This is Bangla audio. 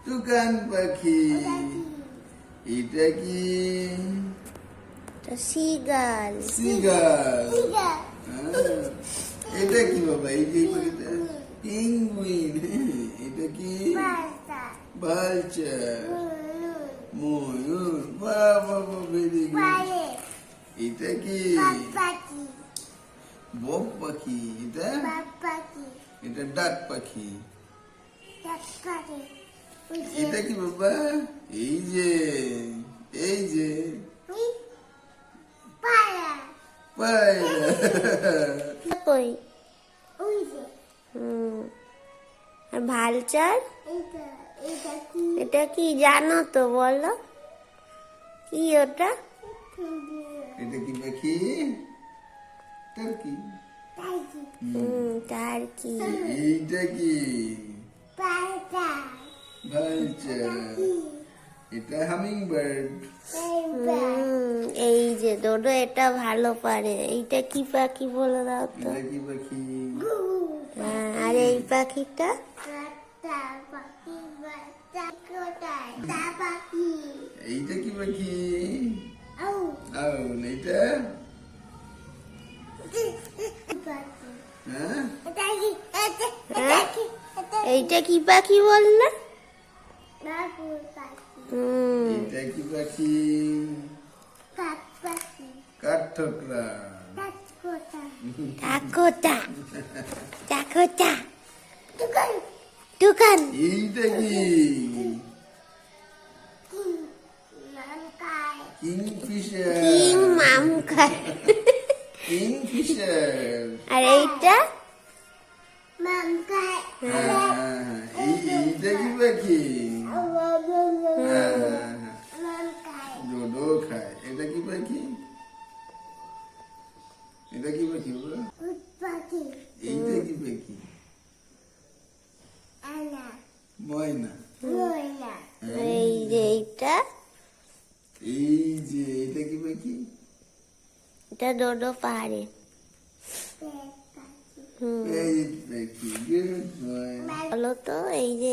টুকান পাখি। এটা কি? সিগাল। সিগাল। এটা কি বাবা? এই যে পাখিটা পেঙ্গুইন। এটা কি? ভালচার। ময়ূর। বাহ বাবা, ভেরি গুড। এটা কি? বক পাখি। এটা এটা ডাক পাখি। এটা কি বাবা? এই যে পায়রা। কই? আর ভালচার? এটা কি জানো তো, বলো কি ওটা? এটা কি পাখি? টার্কি। টার্কি। এইটা কি? ভালচার। এটা হামিং বার্ড। এই যে দোডো এটা ভালো পারে। এইটা কি পাখি বলে দাও তো? এটা কি পাখি? আর এই পাখিটা? এইটা কি পাখি? আউল। এইটা? হ্যাঁ, এইটা কি পাখি বললে? এটা কি পাখি? কাঠঠোকরা। টুকান। এইটা কি? কিংফিশার। কিং মাম খায়। কিংফিশার। আর এইটা? এইটা কি পাখি? ডোডো খায়। এটা কি পাখি? এটা কি পাখি বলো? এইটা কি পাখি? ময়না। এই যে এইটা? এই যে এটা কি পাখি? এটা ডোডো পারে। এই পাখি। Good boy. বলো তো, এই যে